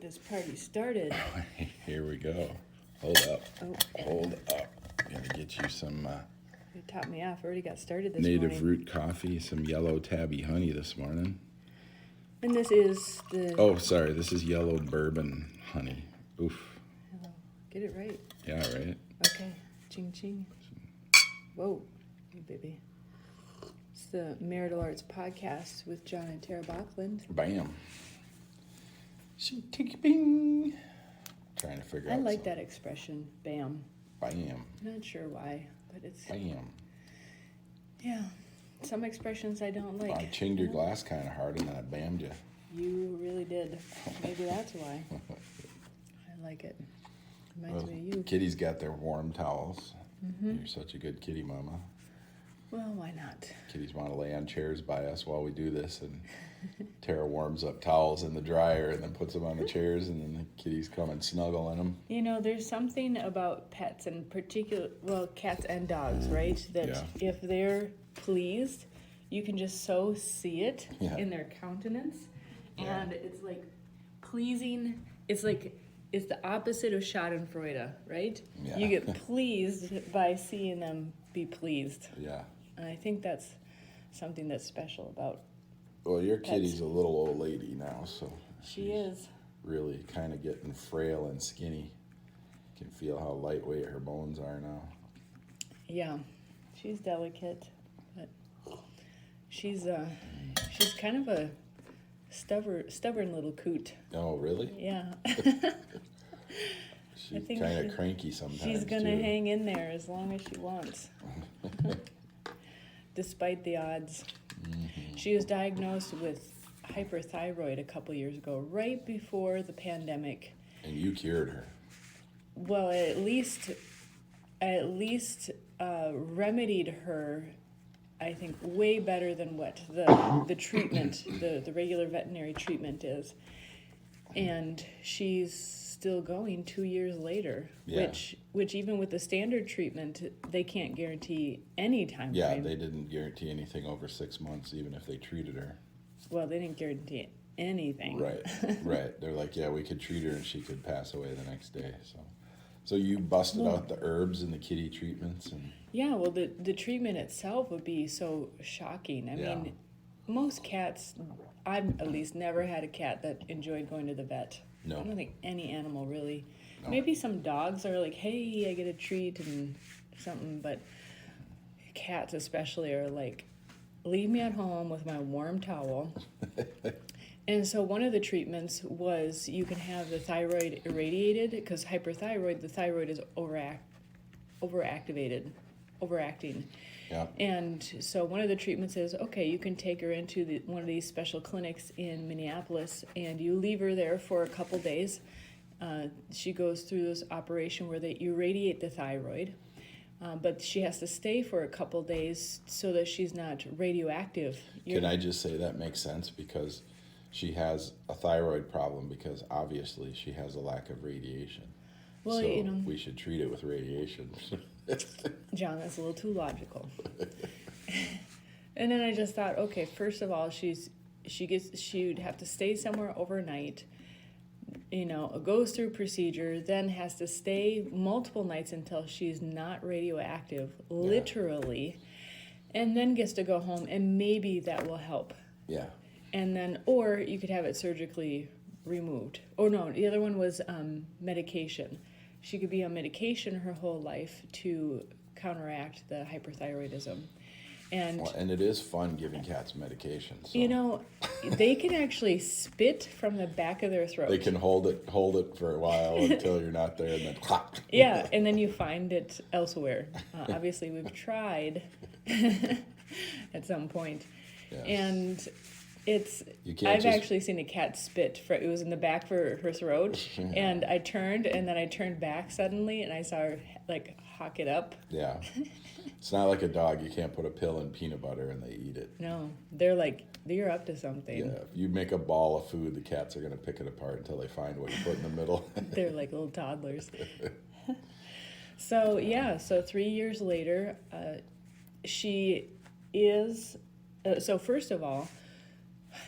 this party started. Here we go. Hold up. Oh. Hold up. Gonna get you some You topped me off. Already got started this native morning. root coffee, some yellow tabby honey this morning. And this is the... Oh, sorry. This is yellow bourbon honey. Oof. Hello. Get it right. Yeah, right? Okay. Ching ching. Whoa. Hey, baby. It's the Marital Arts Podcast with John and Tara Bachland. Bam. Some tick-bing. Trying to figure I out. like that expression, bam. Bam. Not sure why, but it's... Bam. Yeah. Some expressions I don't like. I chinged your glass kind of hard and then I bammed you. You really did. Maybe that's why. I like it. Reminds me of you. Kitty's got their warm towels. Mm-hmm. You're such a good kitty mama. Well, why not? Kitties want to lay on chairs by us while we do this, and Tara warms up towels in the dryer and then puts them on the chairs, and then the kitties come and snuggle in them. You know, there's something about pets, in particular, well, cats and dogs, right? That if they're pleased, you can just so see it in their countenance. Yeah. And it's like pleasing. It's like, it's the opposite of schadenfreude, right? Yeah. You get pleased by seeing them be pleased. Yeah. And I think that's something that's special about. Well, your kitty's a little old lady now, so She is. really kind of getting frail and skinny. You can feel how lightweight her bones are now. Yeah, she's delicate, but she's kind of a stubborn little coot. Oh, really? Yeah. She's kind of cranky sometimes. She's gonna hang in there as long as she wants, despite the odds. Mm-hmm. She was diagnosed with hyperthyroid a couple years ago, right before the pandemic. And you cured her. Well, at least remedied her, I think, way better than what the treatment, the regular veterinary treatment is. And she's still going 2 years later, which even with the standard treatment, they can't guarantee any time frame. They didn't guarantee anything over 6 months, even if they treated her. Well, they didn't guarantee anything. Right, right. They're like, we could treat her and she could pass away the next day. So you busted out the herbs and the kitty treatments, and yeah. Well, the treatment itself would be so shocking. I mean, most cats, I've at least never had a cat that enjoyed going to the vet. No. I don't think any animal really. No. Maybe some dogs are like, hey, I get a treat and something, but cats especially are like, leave me at home with my warm towel. And so one of the treatments was you can have the thyroid irradiated, because hyperthyroid, the thyroid is overacting. yeah. And so one of the treatments is, okay, you can take her into one of these special clinics in Minneapolis, and you leave her there for a couple days. She goes through this operation where they irradiate the thyroid, but she has to stay for a couple days so that she's not radioactive. Can I just say that makes sense, because she has a thyroid problem because obviously she has a lack of radiation. Well, so you know, we should treat it with radiation. John, that's a little too logical. And then I just thought, okay, first of all, she'd have to stay somewhere overnight, goes through procedure, then has to stay multiple nights until she's not radioactive, literally, and then gets to go home, and maybe that will help. Yeah. And then, or you could have it surgically removed. Oh no, the other one was medication. She could be on medication her whole life to counteract the hyperthyroidism. And it is fun giving cats medication. So. They can actually spit from the back of their throat. They can hold it for a while until you're not there, and then clap. Yeah, and then you find it elsewhere. Obviously, we've tried at some point. Yes. And I've actually seen a cat spit. It was in the back of her throat, and I turned back suddenly, and I saw her like hawk it up. Yeah, it's not like a dog. You can't put a pill in peanut butter and they eat it. No, they're like, you're up to something. Yeah, if you make a ball of food, the cats are gonna pick it apart until they find what you put in the middle. They're like little toddlers. So 3 years later, she is. So first of all,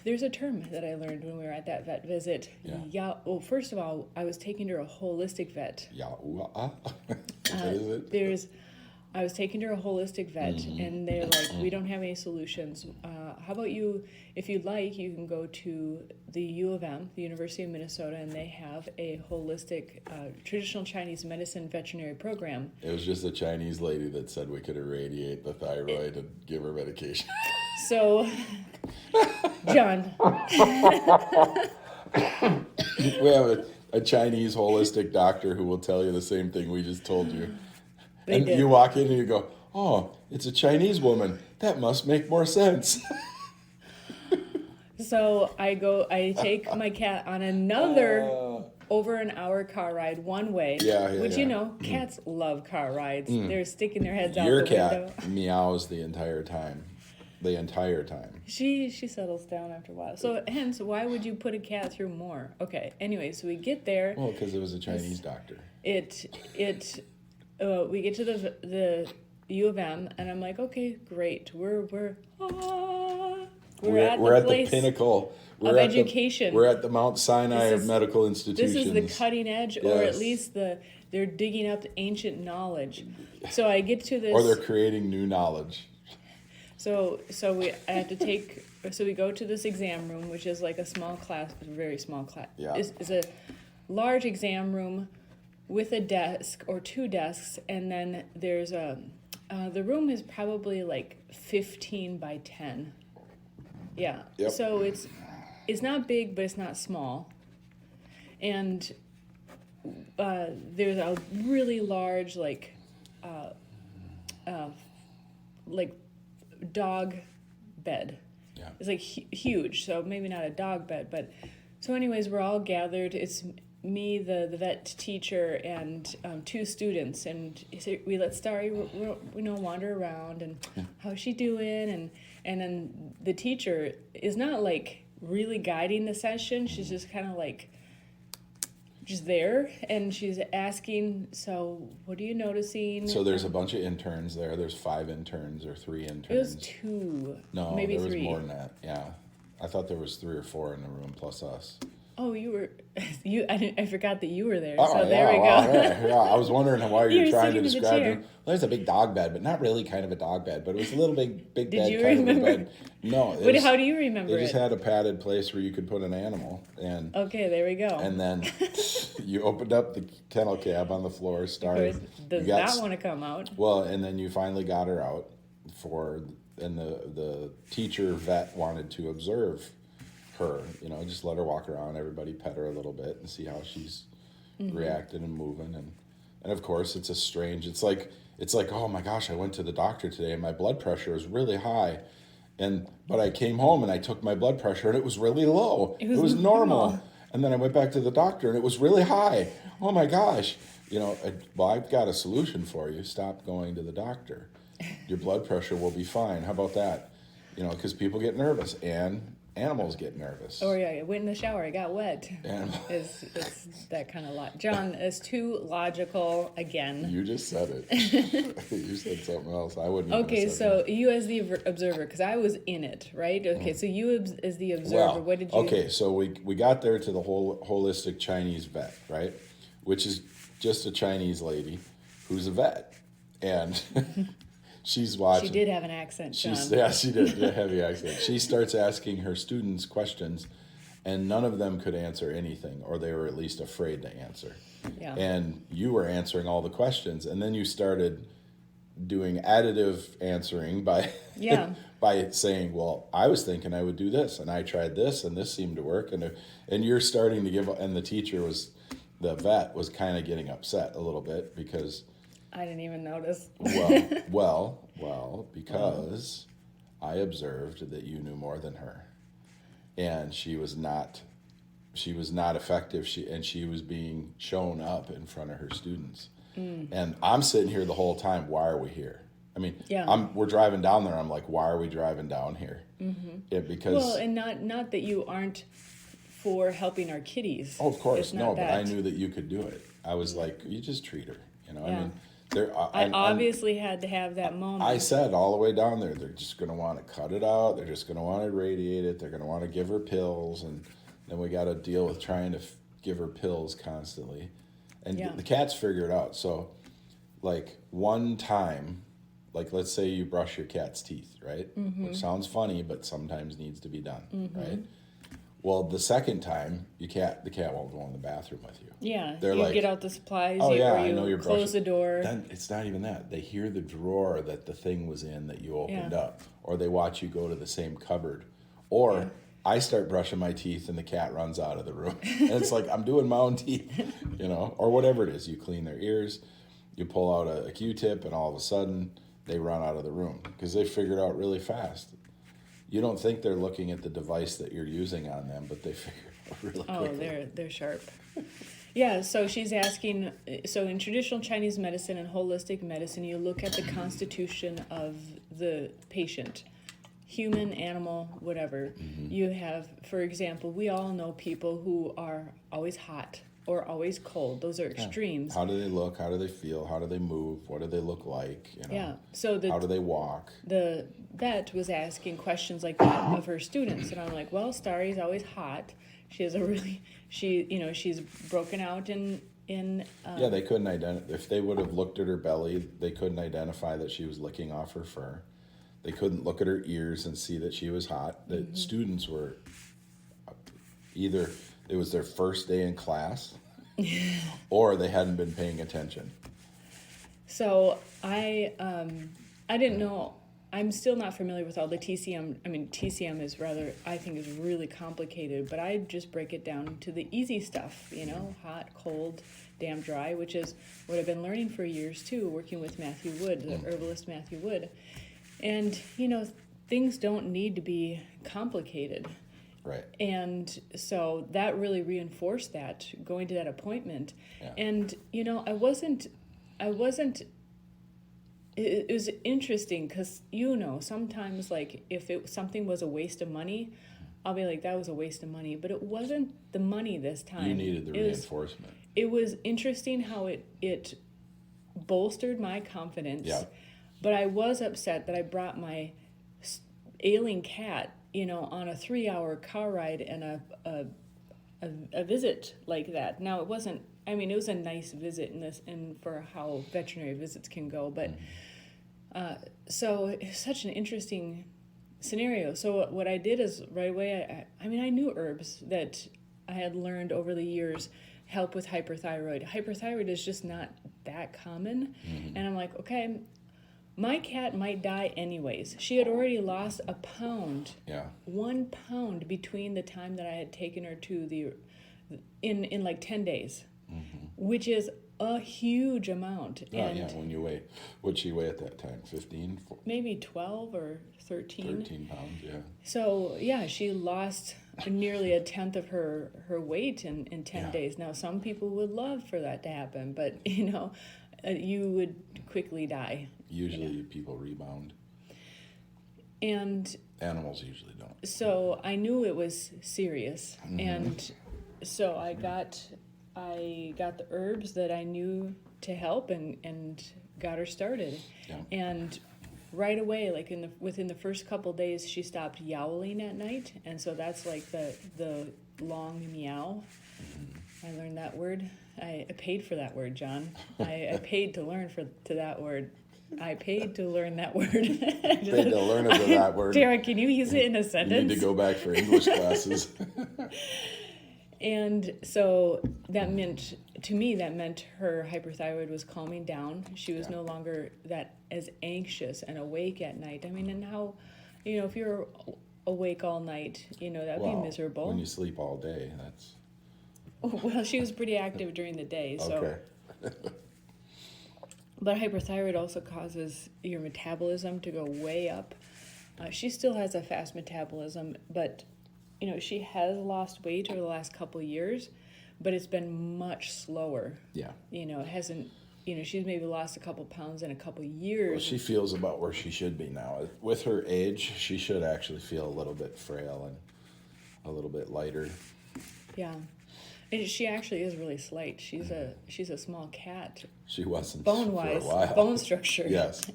There's a term that I learned when we were at that vet visit. Yeah. Well, first of all, I was taking her to a holistic vet. What is it? I was taking her to a holistic vet, and they're like, we don't have any solutions. How about you, if you'd like, you can go to the U of M, the University of Minnesota, and they have a holistic traditional Chinese medicine veterinary program. It was just a Chinese lady that said we could irradiate the thyroid and give her medication. So, John. We have a Chinese holistic doctor who will tell you the same thing we just told you. And you walk in and you go, oh, it's a Chinese woman. That must make more sense. So I take my cat on another over an hour car ride one way. Which, you know, cats love car rides. They're sticking their heads out the window. Your cat meows the entire time. The entire time. She settles down after a while. So hence, why would you put a cat through more? Okay. Anyway, so we get there. Well, because it was a Chinese doctor. We get to the U of M, and I'm like, okay, great. We're at the pinnacle of education. We're at the Mount Sinai of medical institutions. This is the cutting edge, yes. Or at least they're digging up the ancient knowledge. So I get to this, or they're creating new knowledge. So we go to this exam room, which is like a small class, a very small class. Yeah. It's a large exam room with a desk or two desks, and then there's the room is probably like 15 by 10. Yeah. Yep. So it's not big, but it's not small. And there's a really large like dog bed. Yeah. It's like huge, so maybe not a dog bed, but so anyways, we're all gathered. It's me, the vet teacher, and two students, and we let Starry wander around and how's she doing, and then the teacher is not like really guiding the session. She's just kind of like just there, and she's asking, so what are you noticing? So there's a bunch of interns there. There's 5 interns or 3 interns. It was 2. No, maybe there 3. was more than that. Yeah, I thought there was 3 or 4 in the room plus us. Oh, you were. I forgot that you were there. Oh, so yeah, there we go. Yeah. I was wondering why You you're were trying to sitting in the describe chair. it. Well, there's a big dog bed, but not really kind of a dog bed, but it was a little big Did bed you kind remember? of a bed. No. But how do you remember They just it? had a padded place where you could put an animal, and Okay, there we go. and then you opened up the kennel cab on the floor, started. Does not want to come out. Well, and then you finally got her out and the teacher vet wanted to observe her, just let her walk around, everybody pet her a little bit and see how she's reacting and moving, and of course it's like oh my gosh, I went to the doctor today and my blood pressure is really high, but I came home and I took my blood pressure and it was really low. It was normal. And then I went back to the doctor and it was really high. Oh my gosh. Well, I've got a solution for you. Stop going to the doctor. Your blood pressure will be fine. How about that? Because people get nervous and animals get nervous. Oh, yeah, I went in the shower. I got wet. It's that kind of lot. John, it's too logical again. You just said it. You said something else. I wouldn't even Okay, have said so that. you as the observer, because I was in it, right? Okay, so you as the observer, Well, what did you... Okay, so we got there to the whole holistic Chinese vet, right? Which is just a Chinese lady who's a vet. And she's watching. She did have an accent, John. She did, a heavy accent. She starts asking her students questions, and none of them could answer anything, or they were at least afraid to answer. Yeah. And you were answering all the questions, and then you started doing additive answering by by saying, well, I was thinking I would do this, and I tried this, and this seemed to work, and you're starting to give, and the vet was kind of getting upset a little bit because I didn't even notice. well, because I observed that you knew more than her, and she was not effective. She was being shown up in front of her students, and I'm sitting here the whole time. Why are we here? I mean, we're driving down there. I'm like, why are we driving down here? Mm-hmm. Because and not that you aren't for helping our kitties. Oh, of course, no. But I knew that you could do it. I was like, you just treat her. I mean, I obviously had to have that moment. I said all the way down there, they're just going to want to cut it out. They're just going to want to irradiate it. They're going to want to give her pills. And then we got to deal with trying to give her pills constantly. And the cats figure it out. So, like, one time, like, let's say you brush your cat's teeth, right? Mm-hmm. Which sounds funny, but sometimes needs to be done, mm-hmm. right? Well, the second time, the cat won't go in the bathroom with you. Yeah, They're you like, get out the supplies, oh, yeah, or I know you you're close brushing. the door. Then it's not even that. They hear the drawer that the thing was in that you opened up, or they watch you go to the same cupboard. Or I start brushing my teeth and the cat runs out of the room. And it's like, I'm doing my own teeth, you know, or whatever it is. You clean their ears, you pull out a Q-tip, and all of a sudden they run out of the room because they figured out really fast. You don't think they're looking at the device that you're using on them, but they figure it out really quickly. Oh, they're sharp. Yeah, so she's asking, so in traditional Chinese medicine and holistic medicine, you look at the constitution of the patient, human, animal, whatever. Mm-hmm. You have, for example, we all know people who are always hot or always cold. Those are extremes. How do they look? How do they feel? How do they move? What do they look like? You know, yeah. So how do they walk? The vet was asking questions like that of her students, and I'm like, well, Starry's always hot. She has she's broken out in. Yeah, they couldn't identify. If they would have looked at her belly, they couldn't identify that she was licking off her fur. They couldn't look at her ears and see that she was hot. The mm-hmm. students were either it was their first day in class, or they hadn't been paying attention. So I didn't know. I'm still not familiar with all the TCM. I mean, TCM is really complicated, but I just break it down to the easy stuff, you know, hot, cold, damn dry, which is what I've been learning for years too, working with Matthew Wood, the herbalist Matthew Wood. And, you know, things don't need to be complicated. Right. And so that really reinforced that, going to that appointment. Yeah. And, you know, I wasn't it was interesting because, you know, sometimes, like, if something was a waste of money, I'll be like, that was a waste of money. But it wasn't the money this time. You needed the reinforcement. It was interesting how it bolstered my confidence. Yeah. But I was upset that I brought my ailing cat, you know, on a 3-hour car ride and a visit like that. Now, it wasn't, I mean, it was a nice visit and for how veterinary visits can go, but so it's such an interesting scenario. So what I did is right away, I knew herbs that I had learned over the years help with hyperthyroid. Hyperthyroid is just not that common. Mm-hmm. And I'm like, okay, my cat might die anyways. She had already lost a pound. Yeah. 1 pound between the time that I had taken her to in like 10 days, mm-hmm. which is a huge amount. Oh, and yeah, when you weigh, what'd she weigh at that time? 15? Maybe 12 or 13. 13 pounds, yeah. So, yeah, she lost nearly a tenth of her weight in 10 days. Now, some people would love for that to happen, but, you know, you would quickly die. Usually people rebound. And animals usually don't. So I knew it was serious. Mm-hmm. And so I got the herbs that I knew to help and got her started. Yeah. And right away, like within the first couple days, she stopped yowling at night, and so that's like the long meow. Mm-hmm. I learned that word. I paid for that word, John. I paid to learn that word. I paid to learn that word. Paid to learn that word. Derek, can you use it in a sentence? You need to go back for English classes. And so that meant her hyperthyroid was calming down. She was no longer that as anxious and awake at night. I mean, and how, you know, if you're awake all night, you know, that would be miserable. When you sleep all day, that's... Well, she was pretty active during the day, so... Okay. But hyperthyroid also causes your metabolism to go way up. She still has a fast metabolism, but, you know, she has lost weight over the last couple of years, but it's been much slower. Yeah. You know, it hasn't, you know, she's maybe lost a couple pounds in a couple of years. Well, she feels about where she should be now. With her age, she should actually feel a little bit frail and a little bit lighter. Yeah. And she actually is really slight. She's a small cat, She wasn't bone-wise, for a while. bone structure. Yes,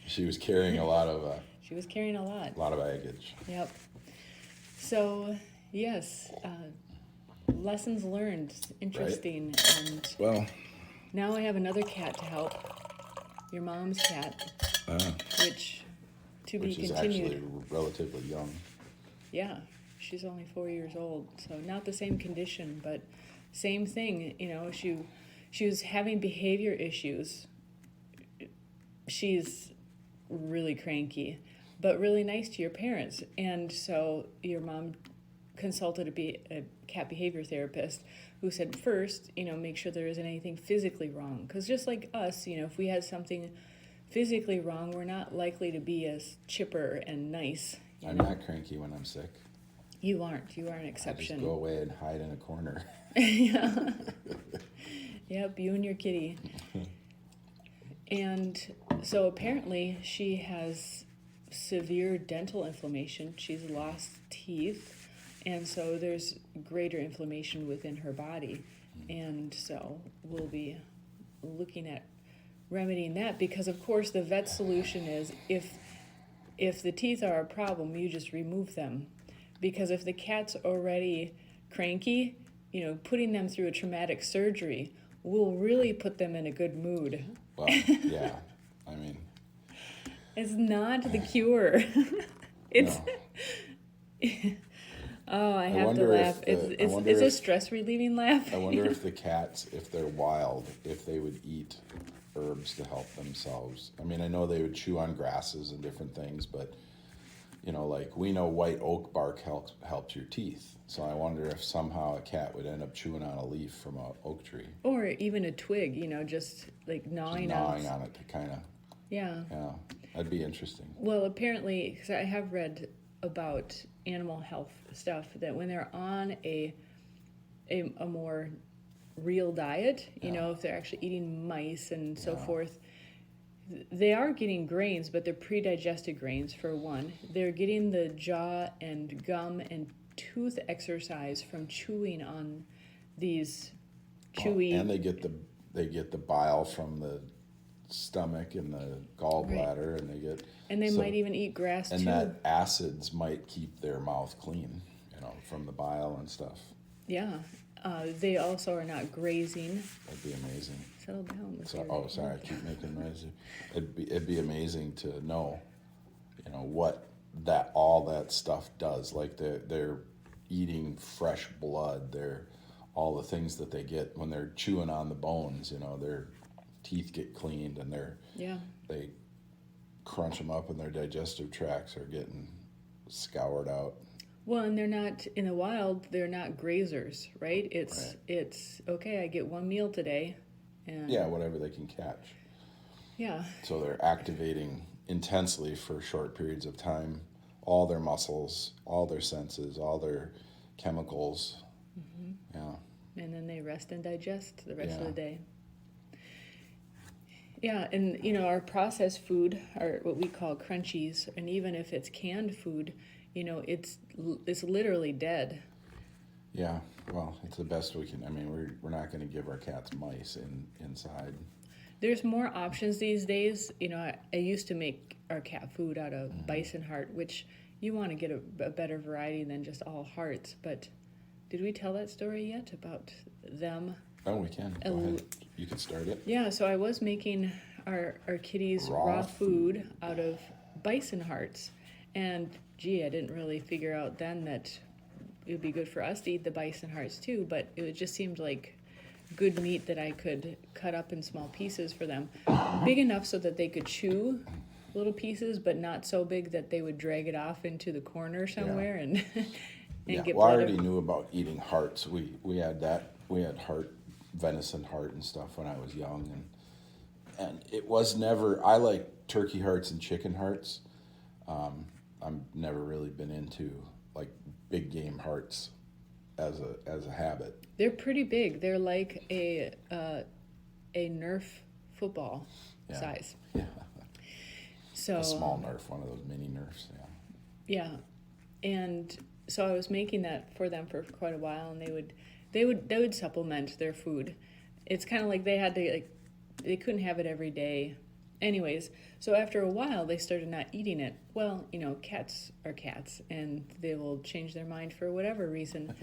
she was carrying a lot of She was carrying a lot. baggage. Yep. So, yes, lessons learned. Interesting. Right. And well, now I have another cat to help. Your mom's cat, which to be is continued. Actually relatively young. Yeah, she's only 4 years old, so not the same condition, but same thing. You know, she was having behavior issues. She's really cranky, but really nice to your parents, and so your mom consulted a cat behavior therapist who said first, make sure there isn't anything physically wrong, because just like us, if we had something physically wrong, we're not likely to be as chipper and nice. I'm not cranky when I'm sick. You aren't. You are an exception. I just go away and hide in a corner. Yeah. Yep, you and your kitty. And so apparently she has severe dental inflammation. She's lost teeth, and so there's greater inflammation within her body. And so we'll be looking at remedying that, because of course the vet solution is if the teeth are a problem, you just remove them. Because if the cat's already cranky, putting them through a traumatic surgery will really put them in a good mood. Well, yeah, I mean, it's not the cure. It's no. Oh, I have to laugh. It's a stress relieving laugh. I wonder if the cats, if they're wild, if they would eat herbs to help themselves. I mean, I know they would chew on grasses and different things, but like we know white oak bark helps your teeth. So I wonder if somehow a cat would end up chewing on a leaf from an oak tree. Or even a twig, just like gnawing on it to kind of... Yeah. Yeah, that'd be interesting. Well, apparently, because I have read about animal health stuff, that when they're on a more real diet, if they're actually eating mice and so forth, they are getting grains, but they're pre-digested grains, for one. They're getting the jaw and gum and tooth exercise from chewing on these chewy... and they get the bile from the stomach and the gallbladder, right. And they might even eat grass, and too. And that acids might keep their mouth clean, from the bile and stuff. Yeah. They also are not grazing. That'd be amazing. Settle down. Sorry, I keep making noises. It'd be amazing to know, what all that stuff does. Like they're eating fresh blood. They're all the things that they get when they're chewing on the bones. Their teeth get cleaned and they crunch them up and their digestive tracts are getting scoured out. Well, and they're not, in the wild, they're not grazers, right? It's okay, I get one meal today. And yeah, whatever they can catch. Yeah. So they're activating intensely for short periods of time all their muscles, all their senses, all their chemicals. Mm-hmm. Yeah. And then they rest and digest the rest of the day. Yeah, and our processed food are what we call crunchies, and even if it's canned food, it's literally dead. Yeah, well, it's the best we can. I mean, we're not going to give our cats mice inside. There's more options these days. I used to make our cat food out of bison heart, which you want to get a better variety than just all hearts. But did we tell that story yet about them? Oh, we can. Go ahead. You can start it. Yeah, so I was making our kitties raw food out of bison hearts. And, gee, I didn't really figure out then that it would be good for us to eat the bison hearts too, but it just seemed like good meat that I could cut up in small pieces for them. Big enough so that they could chew little pieces, but not so big that they would drag it off into the corner somewhere and get well, I already knew about eating hearts. We had that. We had venison heart and stuff when I was young, and it was never... I like turkey hearts and chicken hearts. I've never really been into like big game hearts as a habit. They're pretty big. They're like a Nerf football size. Yeah. So a small Nerf, one of those mini Nerfs. Yeah. Yeah, and so I was making that for them for quite a while, and they would supplement their food. It's kind of like they had to like they couldn't have it every day. Anyways, so after a while they started not eating it. Well, cats are cats and they will change their mind for whatever reason.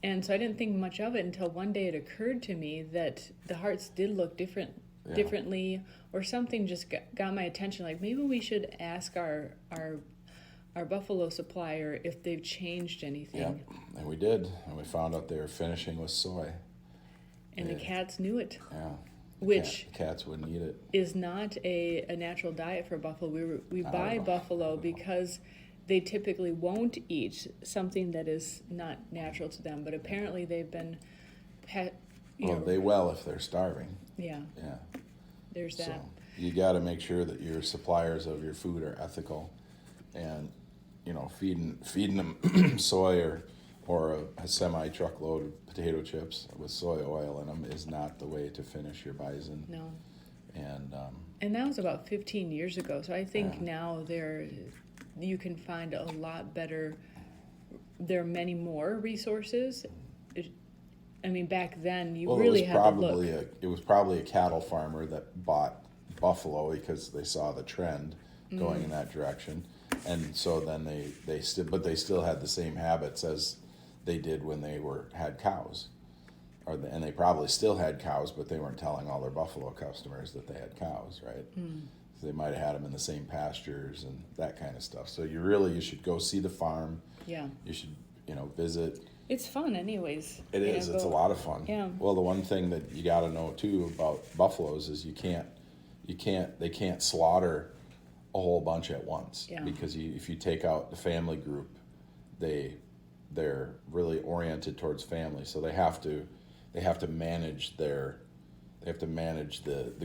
And so I didn't think much of it until one day it occurred to me that the hearts did look differently, or something just got my attention. Like maybe we should ask our buffalo supplier if they've changed anything. Yeah, and we did, and we found out they were finishing with soy. And the cats knew it. Yeah. Which cats wouldn't eat it. Is not a natural diet for buffalo. We buy buffalo because they typically won't eat something that is not natural to them. But apparently they've been, they will if they're starving. Yeah. Yeah. There's that. So you got to make sure that your suppliers of your food are ethical, and feeding them soy or a semi truckload of potato chips with soy oil in them is not the way to finish your bison. No. And that was about 15 years ago. So I think now you can find a lot better. There are many more resources. I mean, back then you really had to look. It was probably a cattle farmer that bought buffalo because they saw the trend going in that direction, and so then they still had the same habits as they did when they had cows, and they probably still had cows, but they weren't telling all their buffalo customers that they had cows, right? So they might have had them in the same pastures and that kind of stuff. So you should go see the farm. Yeah. You should visit. It's fun, anyways. It is. It's a lot of fun. Yeah. Well, the one thing that you got to know too about buffaloes is they can't slaughter a whole bunch at once. Yeah. Because if you take out the family group, they're really oriented towards family, so they have to manage the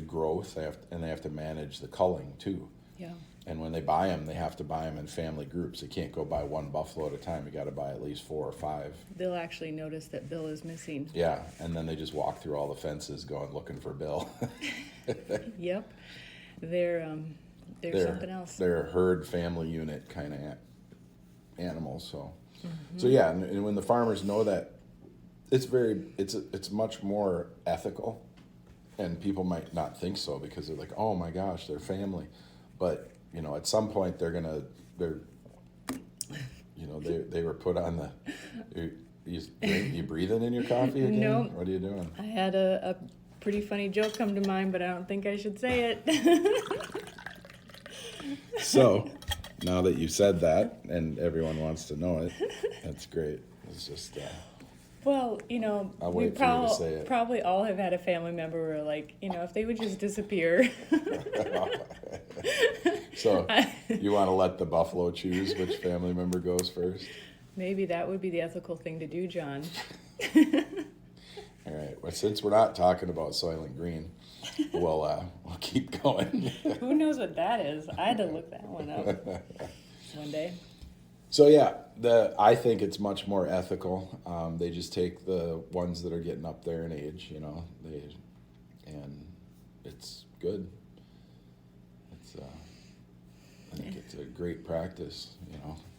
growth. They have to manage the culling too. Yeah. And when they buy them, they have to buy them in family groups. They can't go buy one buffalo at a time. You got to buy at least 4 or 5. They'll actually notice that Bill is missing. Yeah, and then they just walk through all the fences looking for Bill. Yep. They're something else. They're a herd family unit kind of animals. So, so yeah, and when the farmers know that, it's much more ethical, and people might not think so because they're like, oh my gosh, they're family, but at some point they were put on the. You breathing in your coffee again? No. What are you doing? I had a pretty funny joke come to mind, but I don't think I should say it. So, now that you said that, and everyone wants to know it, that's great. It's just. Well, I'll we wait for you to say it. probably all have had a family member where, like, if they would just disappear. So, you want to let the buffalo choose which family member goes first? Maybe that would be the ethical thing to do, John. All right. Well, since we're not talking about Soylent Green, we'll keep going. Who knows what that is? I had to look that one up one day. So yeah, I think it's much more ethical. They just take the ones that are getting up there in age, and it's good. I think it's a great practice,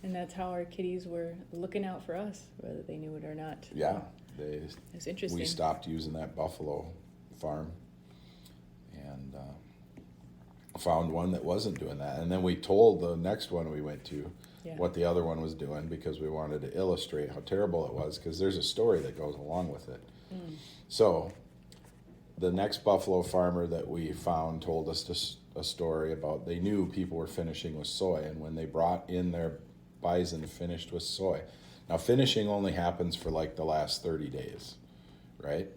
And that's how our kitties were looking out for us, whether they knew it or not. Yeah, it's interesting. We stopped using that buffalo farm, and found one that wasn't doing that. And then we told the next one we went to what the other one was doing, because we wanted to illustrate how terrible it was, because there's a story that goes along with it. So the next buffalo farmer that we found told us a story about, they knew people were finishing with soy, and when they brought in their bison finished with soy. Now, finishing only happens for like the last 30 days, right?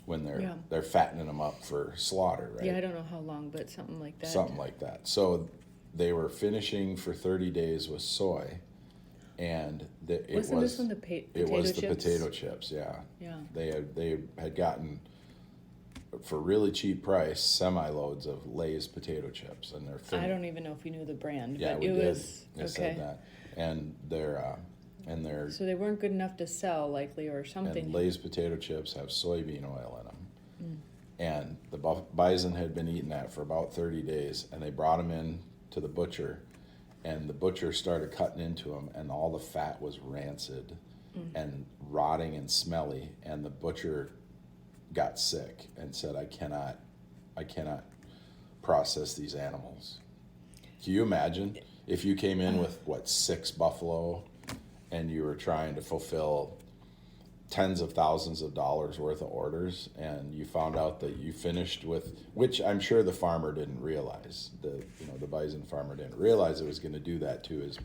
When they're fattening them up for slaughter, right? Yeah, I don't know how long, but something like that. Something like that. So they were finishing for 30 days with soy, and This one the potato chips? It was the potato chips, yeah. Yeah. They had gotten, for really cheap price, semi-loads of Lay's potato chips, and they're I don't even know if we knew the brand. Yeah, but we it did. Was They okay. said that, and they're So they weren't good enough to sell, likely, or something. and Lay's potato chips have soybean oil in them, and the bison had been eating that for about 30 days, and they brought them in to the butcher, and the butcher started cutting into them, and all the fat was rancid. and rotting and smelly, and the butcher got sick and said, I cannot process these animals. Can you imagine if you came in with 6 buffalo and you were trying to fulfill tens of thousands of dollars worth of orders, and you found out that you finished with, which I'm sure the farmer didn't realize, the bison farmer didn't realize it was going to do that to his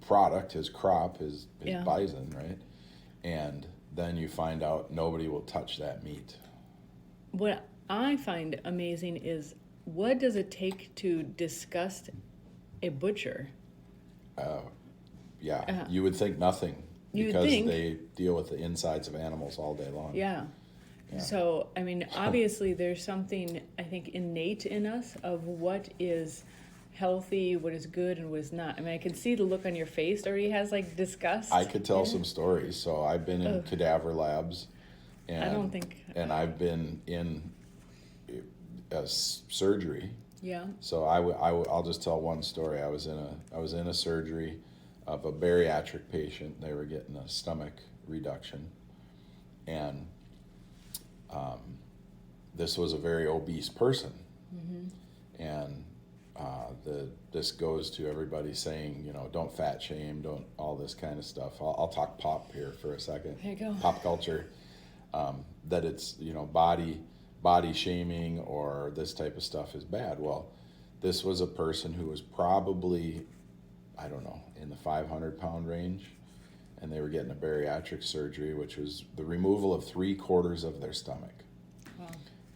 product, his crop, his bison, right? And then you find out nobody will touch that meat. What I find amazing is, what does it take to disgust a butcher? You would think nothing, You because think. they deal with the insides of animals all day long. Yeah. So, I mean, obviously there's something, I think, innate in us of what is healthy, what is good, and what is not. I mean, I can see the look on your face already has, like, disgust. I could tell some stories. So I've been in cadaver labs, and I don't think... and I've been in surgery. Yeah. So I'll just tell one story. I was in a surgery of a bariatric patient. They were getting a stomach reduction, and this was a very obese person, and this goes to everybody saying, don't fat shame, don't all this kind of stuff. I'll talk pop here for a second. There you go. Pop culture, that it's body shaming or this type of stuff is bad. Well, this was a person who was probably, I don't know, in the 500-pound range, and they were getting a bariatric surgery, which was the removal of 3/4 of their stomach. Wow.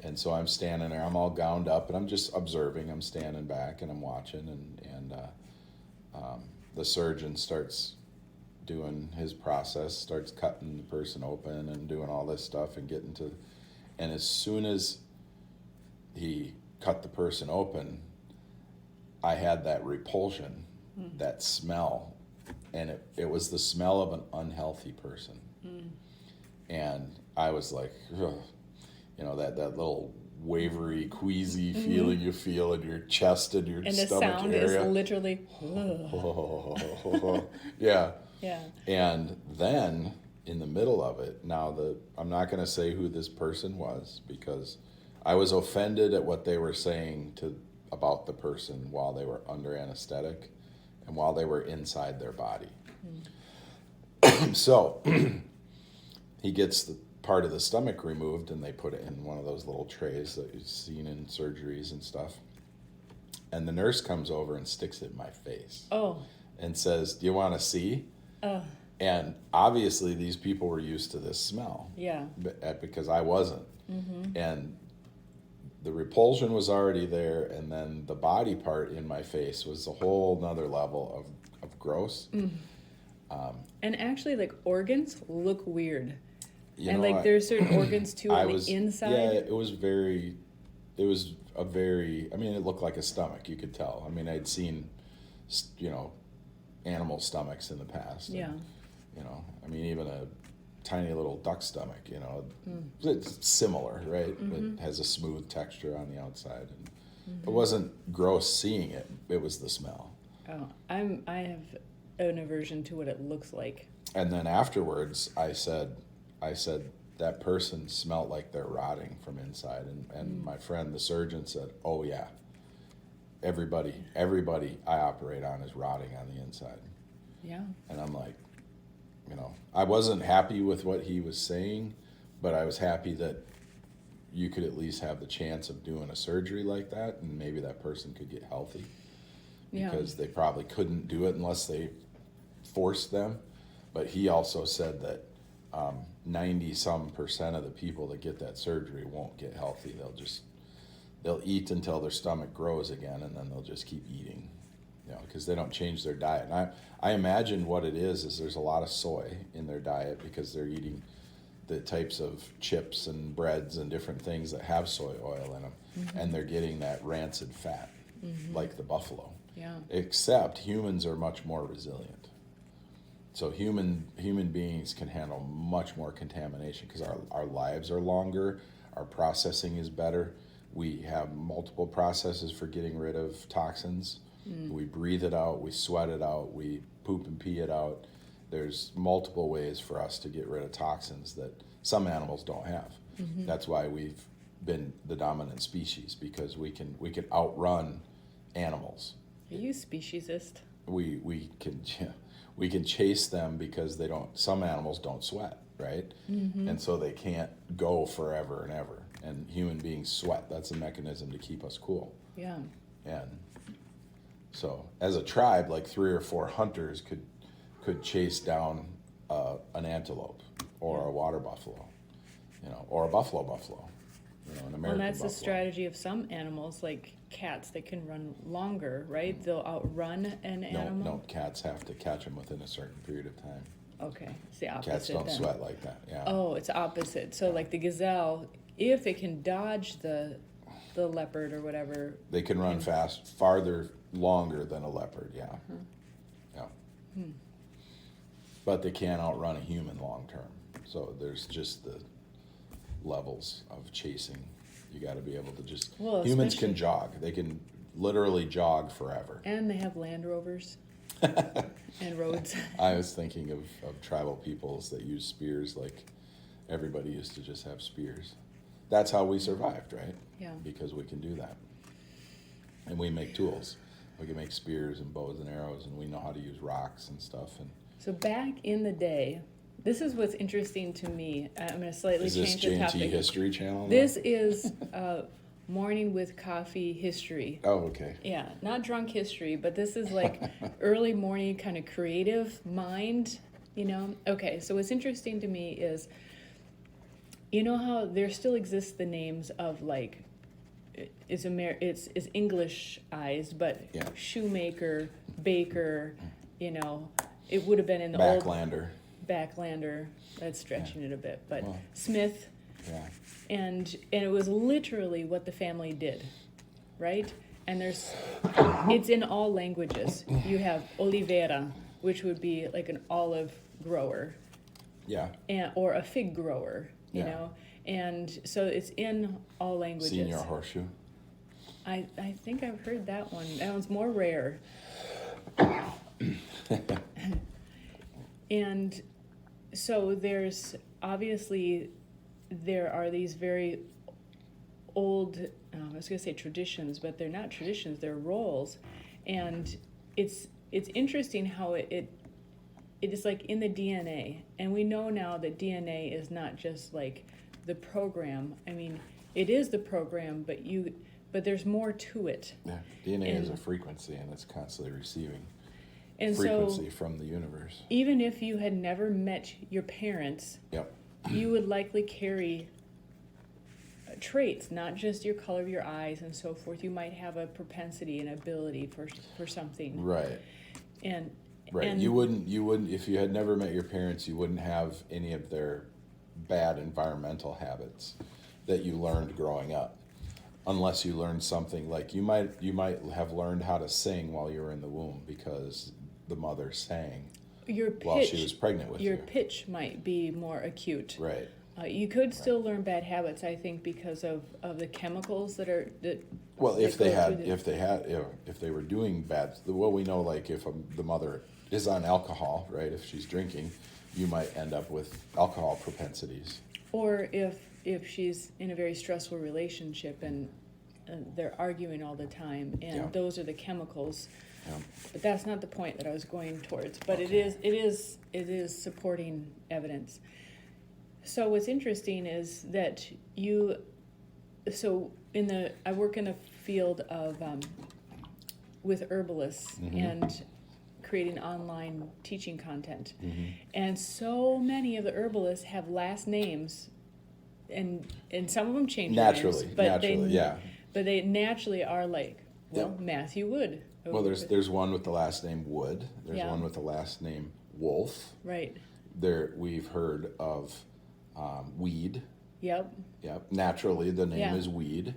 And so I'm standing there, I'm all gowned up, and I'm just observing. I'm standing back and I'm watching, and the surgeon starts doing his process, starts cutting the person open and doing all this stuff and getting to, and as soon as he cut the person open, I had that repulsion, that smell, and it was the smell of an unhealthy person. And I was like, ugh. That little wavery, queasy feeling you feel in your chest and your And the stomach sound area. is literally... Yeah. Yeah. And then in the middle of it, now I'm not going to say who this person was, because I was offended at what they were saying about the person while they were under anesthetic and while they were inside their body. So he gets the part of the stomach removed, and they put it in one of those little trays that you've seen in surgeries and stuff. And the nurse comes over and sticks it in my face. Oh. And says, "Do you want to see?" And obviously these people were used to this smell. Yeah. Because I wasn't. And the repulsion was already there, and then the body part in my face was a whole nother level of gross. And actually, like, organs look weird. There's certain organs too on the inside. Yeah, it was I mean, it looked like a stomach, you could tell. I mean, I'd seen, animal stomachs in the past. Yeah. And, I mean, even a tiny little duck stomach, it's similar, right? It has a smooth texture on the outside. And it wasn't gross seeing it, it was the smell. Oh, I have an aversion to what it looks like. And then afterwards, I said, that person smelled like they're rotting from inside. And my friend, the surgeon, said, "Oh, yeah. Everybody I operate on is rotting on the inside." Yeah. And I'm like, I wasn't happy with what he was saying, but I was happy that you could at least have the chance of doing a surgery like that, and maybe that person could get healthy. Because they probably couldn't do it unless they forced them. But he also said that 90% of the people that get that surgery won't get healthy. They'll eat until their stomach grows again, and then they'll just keep eating, because they don't change their diet. And I imagine what it is there's a lot of soy in their diet, because they're eating the types of chips and breads and different things that have soy oil in them, and they're getting that rancid fat, like the buffalo. Yeah. Except humans are much more resilient. So human beings can handle much more contamination, because our lives are longer, our processing is better. We have multiple processes for getting rid of toxins. We breathe it out, we sweat it out, we poop and pee it out. There's multiple ways for us to get rid of toxins that some animals don't have. That's why we've been the dominant species, because we can outrun animals. Are you speciesist? We can chase them because they don't. Some animals don't sweat, right? And so they can't go forever and ever. And human beings sweat. That's a mechanism to keep us cool. Yeah. And so, as a tribe, like 3 or 4 hunters could chase down an antelope or a water buffalo, or a buffalo, an American Well, that's buffalo. the strategy of some animals, like cats. They can run longer, right? They'll outrun an animal. No, cats have to catch them within a certain period of time. Okay, it's the opposite. Cats don't then. sweat like that. Yeah. Oh, it's opposite. So, like the gazelle, if it can dodge the leopard or whatever. They can run farther, longer than a leopard. Yeah. Yeah. But they can't outrun a human long term. So there's just the levels of chasing. You got to be able to just. Well, humans especially- can jog. They can literally jog forever. And they have Land Rovers and roads. I was thinking of tribal peoples that use spears, like everybody used to just have spears. That's how we survived, right? Yeah. Because we can do that. And we make tools. We can make spears and bows and arrows, and we know how to use rocks and stuff. And So back in the day, this is what's interesting to me. I'm going to slightly is this change the J&T topic. History Channel? now? This is Morning with Coffee history. Oh, okay. Yeah, not drunk history, but this is like early morning kind of creative mind, Okay, so what's interesting to me is, how there still exists the names of like, it's Englishized, but Yeah. shoemaker, baker, it would have been in the old Backlander. That's stretching it a bit, but Well, Smith. Yeah. And it was literally what the family did, right? And it's in all languages. You have Oliveira, which would be like an olive grower, Yeah. or a fig grower, you Yeah. know. And so it's in all languages. Senior Horseshoe. I think I've heard that one. That one's more rare. And so there are these very old, I was going to say traditions, but they're not traditions, they're roles. And it's interesting how it is like in the DNA. And we know now that DNA is not just like the program. I mean, it is the program, but there's more to it. Yeah. DNA is a frequency, and it's constantly receiving And frequency so from the universe. even if you had never met your parents, Yep. you would likely carry traits, not just your color of your eyes and so forth. You might have a propensity, an ability for something. Right. And Right. and You wouldn't if you had never met your parents, you wouldn't have any of their bad environmental habits that you learned growing up. Unless you learned something like you might have learned how to sing while you were in the womb because the mother sang your pitch, while she was pregnant with your you. pitch might be more acute. Right. You could still learn bad habits, I think, because of the chemicals that Well, if that they go had, through if they were doing bad, well, we know like if the mother is on alcohol, right? If she's drinking, you might end up with alcohol propensities. or if she's in a very stressful relationship and they're arguing all the time, and Yeah. those are the chemicals. Yeah. But that's not the point that I was going towards. But Okay. it is supporting evidence. So what's interesting is that I work in the field of with herbalists and creating online teaching content, and so many of the herbalists have last names, and some of them change their Naturally, names, but yeah. but they naturally are like, well, Yeah. Matthew Wood. Well, there's one with the last name Wood. There's Yeah. one with the last name Wolf. right. We've heard of Weed. Yep. Yep. Naturally, the name Yeah. is Weed.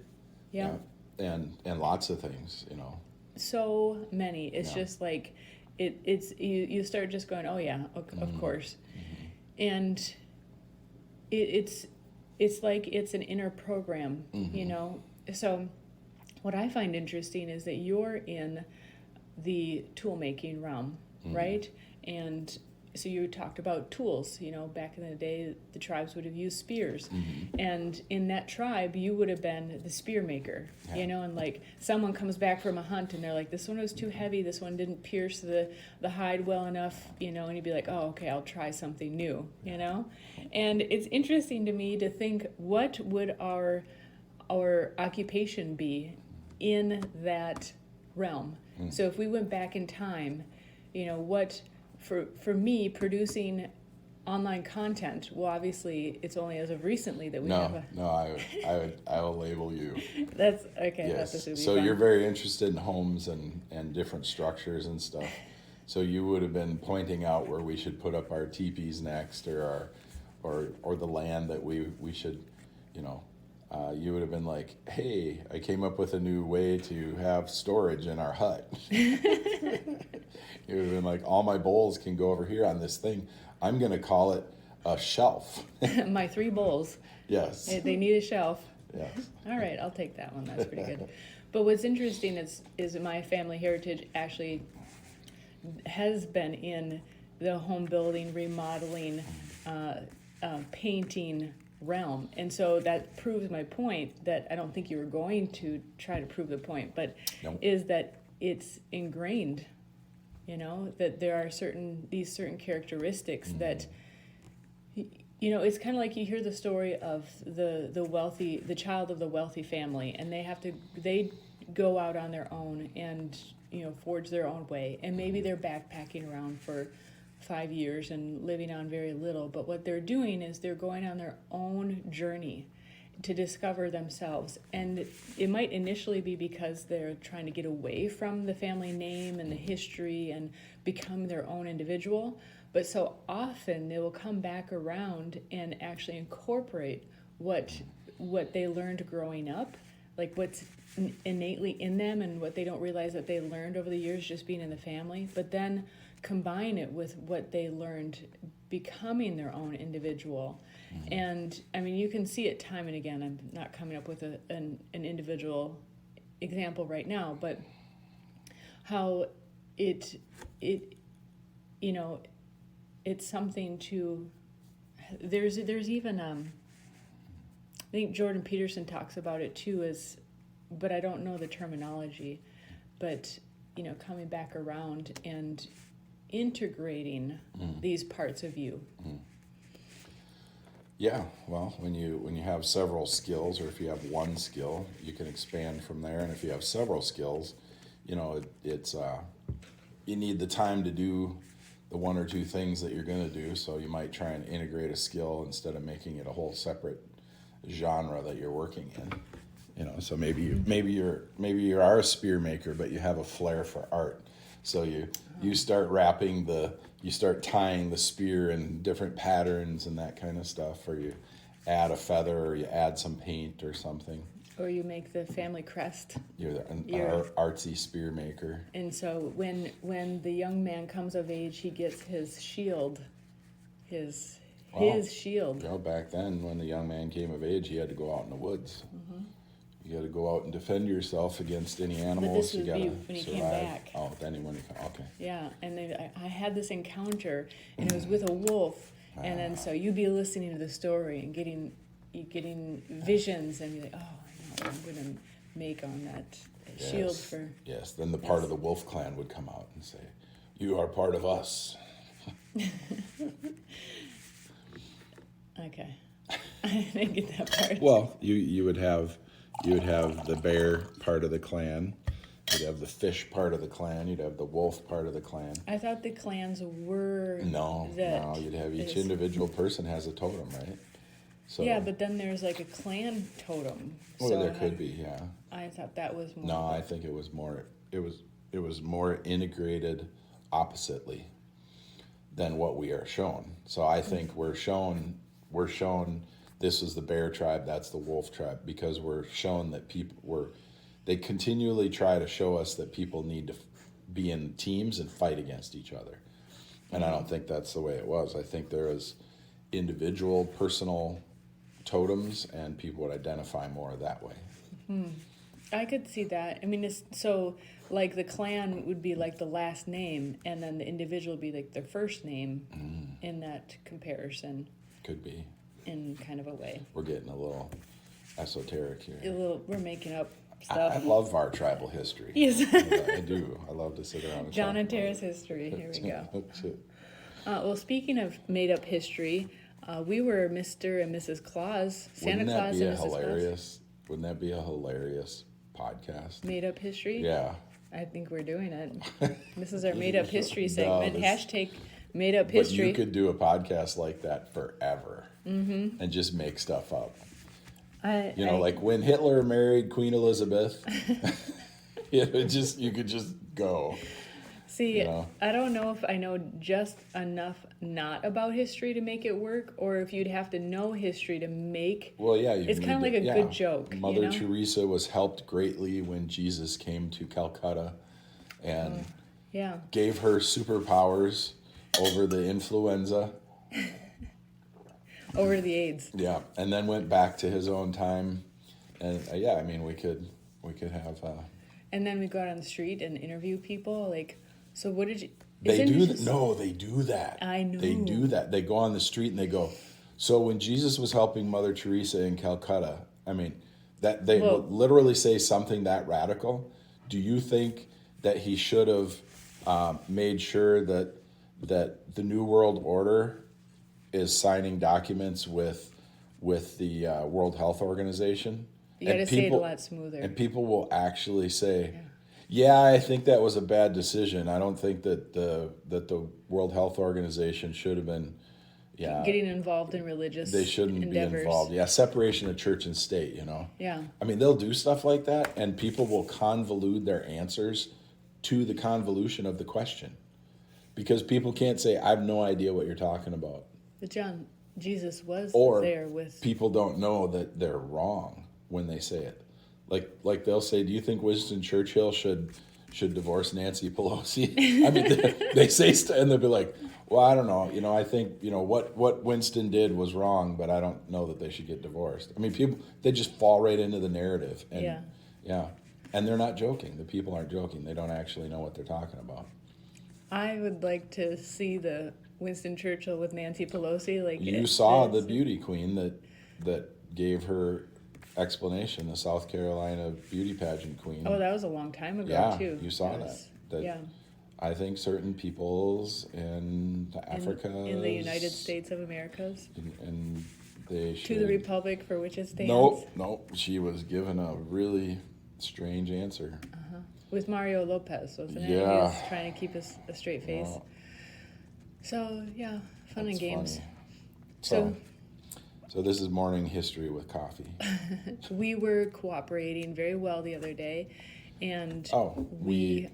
Yep. And lots of things, you know. So many. It's Yeah. just like it's you start just going, oh yeah, of course, and it's like it's an inner program, you know. So what I find interesting is that you're in the tool making realm, right? And so you talked about tools. Back in the day, the tribes would have used spears. And in that tribe, you would have been the spear maker, and like someone comes back from a hunt and they're like, this one was too heavy, this one didn't pierce the hide well enough, and you'd be like, oh, okay, I'll try something new, And it's interesting to me to think, what would our occupation be in that realm? So if we went back in time, what... For me, producing online content, well, obviously, it's only as of recently that we have a... No, I will label you. That's okay. Yes. This would be So fun. you're very interested in homes and different structures and stuff. So you would have been pointing out where we should put up our teepees next, or the land that we should, you would have been like, hey, I came up with a new way to have storage in our hut. You would have been like, all my bowls can go over here on this thing. I'm going to call it a shelf. My 3 bowls. Yes. They need a shelf. Yes. All right, I'll take that one. That's pretty good. But what's interesting is my family heritage actually has been in the home building, remodeling, painting realm. And so that proves my point, that I don't think you were going to try to prove the point, but Nope. is that it's ingrained, that there are these certain characteristics that, it's kind of like you hear the story of the child of the wealthy family, and they go out on their own and, forge their own way. And maybe they're backpacking around for 5 years and living on very little, but what they're doing is they're going on their own journey to discover themselves. And it might initially be because they're trying to get away from the family name and the history and become their own individual, but so often they will come back around and actually incorporate what they learned growing up, like what's innately in them and what they don't realize that they learned over the years just being in the family, but then combine it with what they learned becoming their own individual. And I mean, you can see it time and again. I'm not coming up with an individual example right now, but how it's something to, there's even I think Jordan Peterson talks about it too, but I don't know the terminology, but coming back around and integrating these parts of you. Yeah, well, when you have several skills, or if you have one skill, you can expand from there. And if you have several skills, it's you need the time to do the 1 or 2 things that you're going to do. So you might try and integrate a skill instead of making it a whole separate genre that you're working in. So maybe you are a spear maker, but you have a flair for art. So you start you start tying the spear in different patterns and that kind of stuff, or you add a feather, or you add some paint or something. Or you make the family crest. You're an artsy spear maker. And so when the young man comes of age, he gets his shield, his shield. Back then, when the young man came of age, he had to go out in the woods. You got to go out and defend yourself against any animals. But this would you be gotta when he survive. came back. Oh, then when he came. Okay. Yeah, and I had this encounter, and it was with a wolf, and then so you'd be listening to the story and getting visions, and you're like, oh, I know what I'm gonna make on that shield for. Yes. Then the part of the wolf clan would come out and say, "You are part of us." Okay, I didn't get that part. Well, you would have the bear part of the clan, you'd have the fish part of the clan, you'd have the wolf part of the clan. I thought the clans were No, you'd have each individual person has a totem, right? So yeah, but then there's like a clan totem. well, so there could be, yeah. I thought that was more. No, I think it was more integrated oppositely than what we are shown. So I think we're shown this is the bear tribe, that's the wolf tribe, because we're shown that they continually try to show us that people need to be in teams and fight against each other. And I don't think that's the way it was. I think there is individual personal totems, and people would identify more that way. I could see that. I mean, so like the clan would be like the last name, and then the individual would be like their first name in that comparison, Could be. in kind of a way. We're getting a little esoteric here. We're making up I stuff. love our tribal history. Yes. I do. I love to sit around and John talk and about Tara's it. history. Here we go. That's it. Well, speaking of made up history, we were Mr. and Mrs. Claus, Santa Wouldn't that Claus be and a Mrs. Claus. hilarious? Wouldn't that be a hilarious podcast? Made up history? Yeah. I think we're doing it. This is our made up history segment. this- Hashtag made up But history. you could do a podcast like that forever and just make stuff up. Like when Hitler married Queen Elizabeth, you could just go. See, you know. I don't know if I know just enough not about history to make it work, or if you'd have to know history to make. Well, yeah, It's kind of like a good joke. Mother you know? Teresa was helped greatly when Jesus came to Calcutta, and Yeah. gave her superpowers over the influenza. Over the AIDS. Yeah, and then went back to his own time, and I mean, we could have. And then we go out on the street and interview people. Like, so what did you? They isn't do it that. just- No, they do that. I know. They do that. They go on the street and they go. So when Jesus was helping Mother Teresa in Calcutta, I mean, that they Well- would literally say something that radical. Do you think that he should have made sure that the New World Order is signing documents with the World Health Organization? You got to And say it a people- lot smoother. And people will actually say, "Yeah, I think that was a bad decision. I don't think that the World Health Organization should have been, Getting involved in religious they shouldn't endeavors. be involved. Yeah, separation of church and state. Yeah. I mean, they'll do stuff like that, and people will convolute their answers to the convolution of the question, because people can't say, "I have no idea what you're talking about," But John, Jesus was or there with. people don't know that they're wrong when they say it. Like they'll say, "Do you think Winston Churchill should divorce Nancy Pelosi?" I mean, they say stuff, and they'll be like, "Well, I don't know. I think what Winston did was wrong, but I don't know that they should get divorced." I mean, people, they just fall right into the narrative, and yeah, and they're not joking. The people aren't joking. They don't actually know what they're talking about. I would like to see the Winston Churchill with Nancy Pelosi. Like You saw the beauty queen that gave her explanation, the South Carolina beauty pageant queen. Oh, that was a long time ago Yeah, too. you saw That that. was- That yeah. I think certain peoples in Africa, In the United States of Americas. and they To should. the republic for which it stands. Nope. She was given a really strange answer. With Mario Lopez, wasn't it? He Yeah. was trying to keep a straight face. Well, So, yeah, fun and that's games. funny. So this is morning history with coffee. We were cooperating very well the other day, and We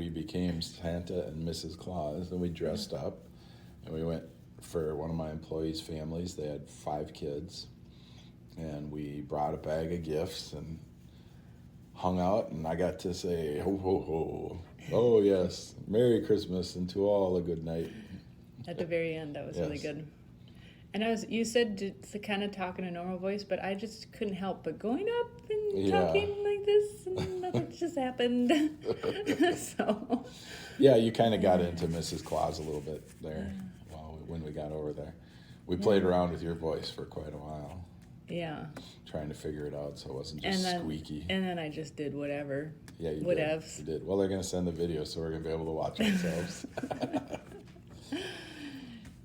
became Santa and Mrs. Claus, and we dressed up, and we went for one of my employees' families. They had 5 kids, and we brought a bag of gifts and hung out, and I got to say, "Ho, ho, ho. Oh, yes, Merry Christmas, and to all a good night." at the very end, that was really Yes. good. And you said to kind of talk in a normal voice, but I just couldn't help but going up and Yeah. talking like this, and nothing just happened. So, Yeah, you kind of got into Mrs. Claus a little bit there when we got over there. We played around with your voice for quite a while, yeah. trying to figure it out so it wasn't And just then, squeaky. and then I just did whatever. Yeah, you Whatevs. did. You did. Well, they're going to send the video, so we're going to be able to watch ourselves.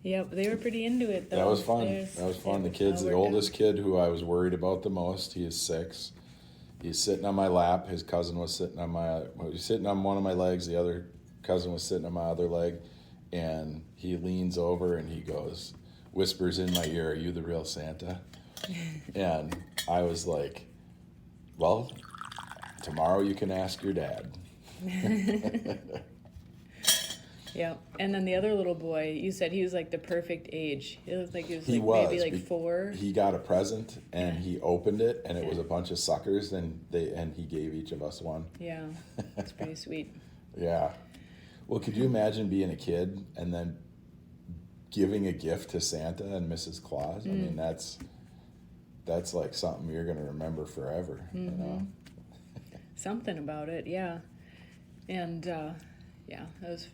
Yep, they were pretty into it, though. That was fun. There's- That was fun. The it was kids, all the worked oldest kid who I was worried about the most, he is 6. He's sitting on my lap. His cousin was sitting on one of my legs. The other cousin was sitting on my other leg. And he leans over and he whispers in my ear, "Are you the real Santa?" And I was like, "Well, tomorrow you can ask your dad." Yeah, and then the other little boy, you said he was like the perfect age. It looked like he was He like maybe was. like 4. He got a present and he opened it, and it was a bunch of suckers, and he gave each of us one. Yeah, it's pretty sweet. Yeah. Well, could you imagine being a kid and then giving a gift to Santa and Mrs. Claus? I mean, that's like something you're gonna remember forever. You know. Something about it, yeah. And yeah, it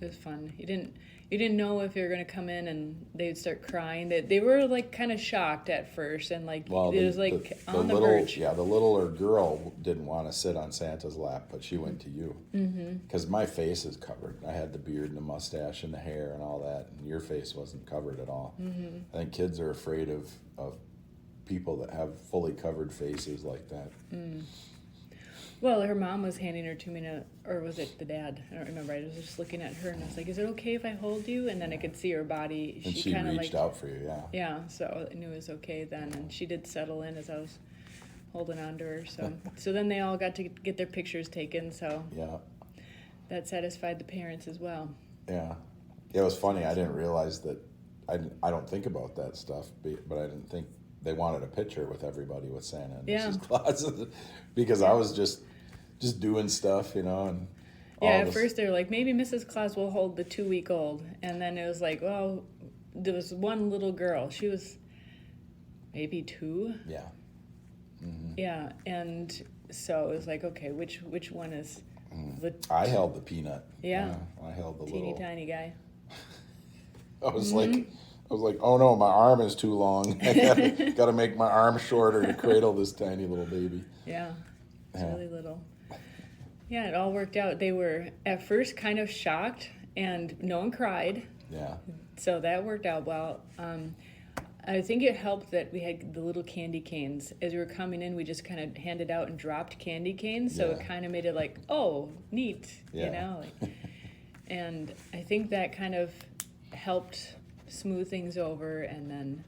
was fun. You didn't know if you were gonna come in and they'd start crying. They were like kind of shocked at first, and like Well, it was like on the little, verge. yeah, the littler girl didn't want to sit on Santa's lap, but she went to you. Because my face is covered. I had the beard and the mustache and the hair and all that, and your face wasn't covered at all. I think kids are afraid of people that have fully covered faces like that. Well, her mom was handing her to me, or was it the dad? I don't remember. I was just looking at her, and I was like, "Is it okay if I hold you?" And then I could see her body. And she kind of reached out for you, yeah. Yeah, so I knew it was okay then, and she did settle in as I was holding on to her. So then they all got to get their pictures taken. So Yeah, that satisfied the parents as well. yeah. It was funny. I didn't realize that. I don't think about that stuff, but I didn't think they wanted a picture with everybody with Santa and Yeah. Mrs. Claus because I was just doing stuff, you know, and Yeah, all at this- first they were like, maybe Mrs. Claus will hold the 2-week-old. And then it was like, well, there was one little girl. She was maybe 2. Yeah. Yeah, and so it was like, okay, which one is the I held the peanut. Yeah. I held the teeny little. tiny guy? I was like, oh no, my arm is too long. I gotta make my arm shorter to cradle this tiny little baby. Yeah, it's Yeah. really little. Yeah, it all worked out. They were at first kind of shocked, and no one cried. Yeah. So that worked out well. I think it helped that we had the little candy canes. As we were coming in, we just kind of handed out and dropped candy canes. So it Yeah. kind of made it like, oh, neat, you Yeah. know? Like, and I think that kind of helped smooth things over. And then,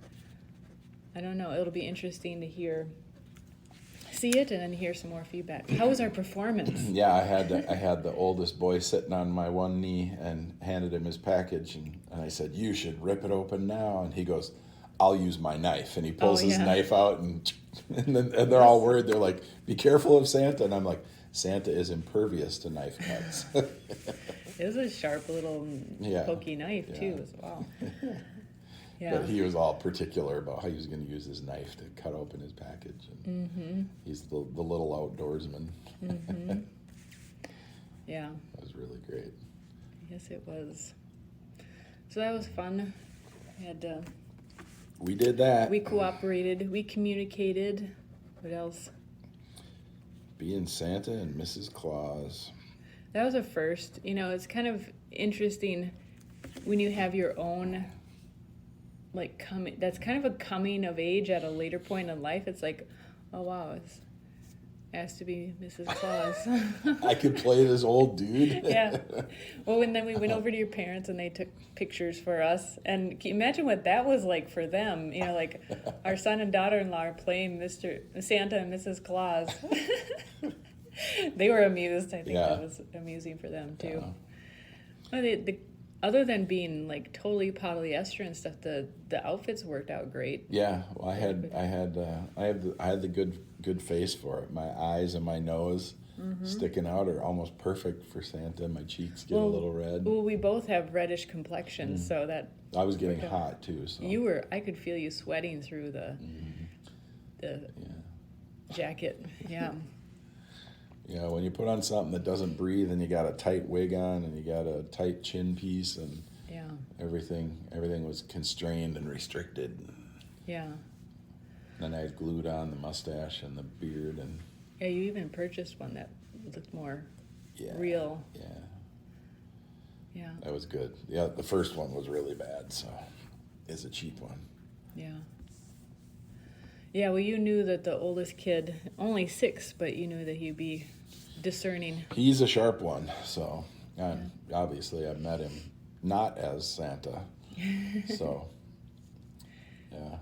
I don't know, it'll be interesting to see it and then hear some more feedback. How was our performance? Yeah, I had the oldest boy sitting on my one knee and handed him his package, and I said, "You should rip it open now." And he goes, "I'll use my knife." And he pulls his yeah. knife out, and they're all worried. They're like, "Be careful of Santa." And I'm like, "Santa is impervious to knife cuts." It was a sharp little Yeah. pokey knife, Yeah. too, as well. Yeah. But he was all particular about how he was going to use his knife to cut open his package. And he's the little outdoorsman. Yeah. That was really great. Yes, it was. So that was fun. We had We did that. we cooperated, we communicated. What else? Being Santa and Mrs. Claus. That was a first. You know, it's kind of interesting when you have your own that's kind of a coming of age at a later point in life. It's like, oh wow, it's asked to be Mrs. Claus. I could play this old dude. Yeah. Well, and then we went over to your parents and they took pictures for us. And can you imagine what that was like for them? You know, like our son and daughter-in-law are playing Mr. Santa and Mrs. Claus. They were amused. I think Yeah. that was amusing for them too. Yeah. Well, other than being like totally polyester and stuff, the outfits worked out great. Yeah, well, I had the good face for it. My eyes and my nose sticking out are almost perfect for Santa. My cheeks get a little red. Well, we both have reddish complexions, so that I was getting hot too. So I could feel you sweating through the jacket. Yeah. Yeah, when you put on something that doesn't breathe, and you got a tight wig on, and you got a tight chin piece, and Yeah. everything was constrained and restricted. Yeah. Then I had glued on the mustache and the beard, and Yeah, you even purchased one that looked more yeah, real. Yeah, Yeah. that was good. Yeah, the first one was really bad, so it's a cheap one. Yeah. Yeah, well, you knew that the oldest kid, only 6, but you knew that he'd be discerning. He's a sharp one, so obviously I met him not as Santa, so yeah.